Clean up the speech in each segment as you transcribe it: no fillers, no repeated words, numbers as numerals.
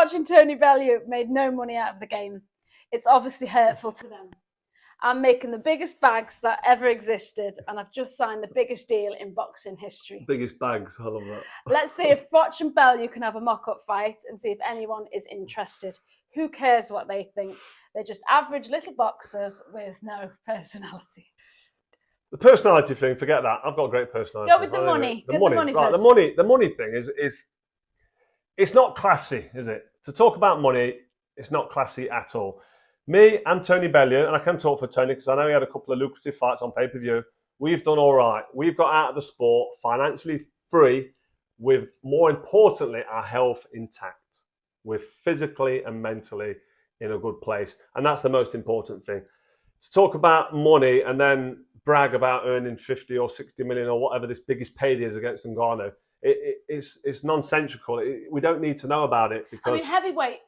Froch and Tony Bellew made no money out of the game. It's obviously hurtful to them. I'm making the biggest bags that ever existed, and I've just signed the biggest deal in boxing history. Biggest bags, I love that. Let's see if Froch and Bellew can have a mock-up fight and see if anyone is interested. Who cares what they think? They're just average little boxers with no personality. The personality thing, forget that. I've got a great personality. Go with the money. The money thing is it's not classy, is it? To talk about money, it's not classy at all. Me and Tony Bellew, and I can talk for Tony because I know he had a couple of lucrative fights on pay-per-view. We've done all right. We've got out of the sport financially free, with more importantly our health intact. We're physically and mentally in a good place, and that's the most important thing. To talk about money and then brag about earning 50 or 60 million or whatever this biggest payday is against Ngannou, it's nonsensical. We don't need to know about it because heavyweight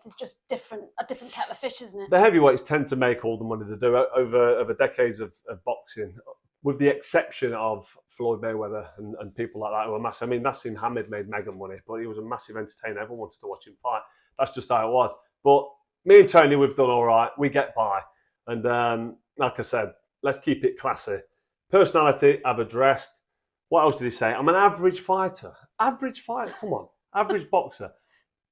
is just a different kettle of fish, isn't it? The heavyweights tend to make all the money they do over decades of boxing, with the exception of Floyd Mayweather and people like that who are massive. I mean, Nassim Hamid made mega money, but he was a massive entertainer. Everyone wanted to watch him fight. That's just how it was. But me and Tony, we've done all right. We get by. And like I said, let's keep it classy. Personality, I've addressed. What else did he say? I'm an average fighter. Average fighter? Come on. Average boxer.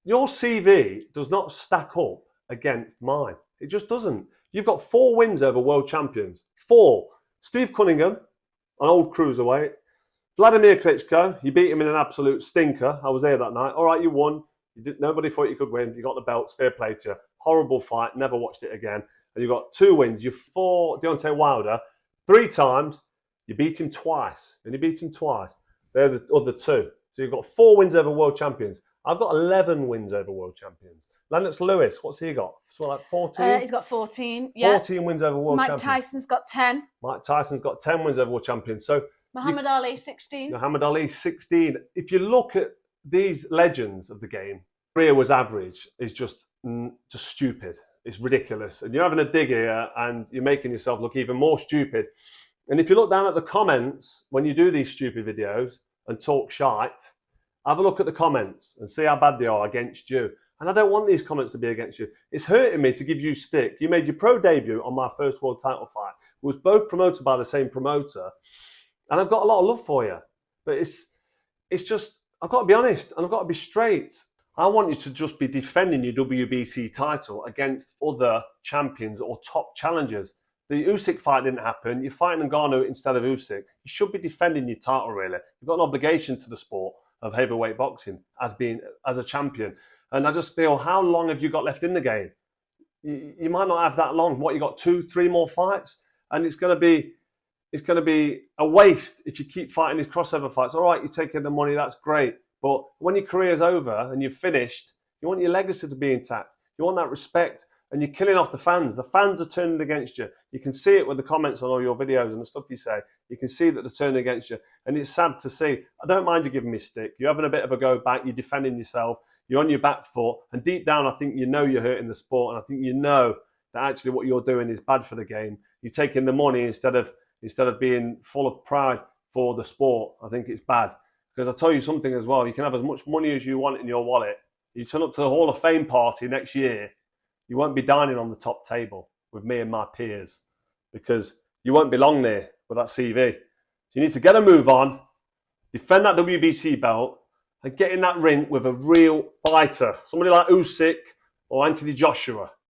Your CV does not stack up against mine. It just doesn't. You've got 4 wins over world champions. 4. Steve Cunningham, an old cruiserweight. Vladimir Klitschko, you beat him in an absolute stinker. I was there that night. All right, you won. Nobody thought you could win. You got the belts. Fair play to you. Horrible fight. Never watched it again. And you got 2 wins. You fought Deontay Wilder 3 times. You beat him twice. And you beat him twice. They're the other 2. So you've got 4 wins over world champions. I've got 11 wins over world champions. Lennox Lewis, what's he got? So like 14? He's got 14. Yeah. 14 wins over world champions. Mike Tyson's got 10. Mike Tyson's got 10 wins over world champions. So Muhammad Ali, 16. Muhammad Ali, 16. If you look at these legends of the game, career was average. It's just stupid. It's ridiculous. And you're having a dig here and you're making yourself look even more stupid. And if you look down at the comments when you do these stupid videos and talk shite, have a look at the comments and see how bad they are against you. And I don't want these comments to be against you. It's hurting me to give you stick. You made your pro debut on my first world title fight. It was both promoted by the same promoter. And I've got a lot of love for you. But it's just, I've got to be honest and I've got to be straight. I want you to just be defending your WBC title against other champions or top challengers. The Usyk fight didn't happen. You're fighting Ngannou instead of Usyk. You should be defending your title, really. You've got an obligation to the sport of heavyweight boxing as a champion. And I just feel, how long have you got left in the game? You might not have that long. What, you got 2, 3 more fights? And it's going to be a waste if you keep fighting these crossover fights. All right, you're taking the money, that's great. But when your career's over and you've finished, you want your legacy to be intact. You want that respect, and you're killing off the fans. The fans are turning against you. You can see it with the comments on all your videos and the stuff you say. You can see that they're turning against you. And it's sad to see. I don't mind you giving me stick. You're having a bit of a go back. You're defending yourself. You're on your back foot. And deep down, I think you know you're hurting the sport. And I think you know that actually what you're doing is bad for the game. You're taking the money instead of being full of pride for the sport. I think it's bad. Because I'll tell you something as well. You can have as much money as you want in your wallet. You turn up to the Hall of Fame party next year, you won't be dining on the top table with me and my peers because you won't belong there with that CV. So you need to get a move on, defend that WBC belt, and get in that ring with a real fighter, somebody like Usyk or Anthony Joshua.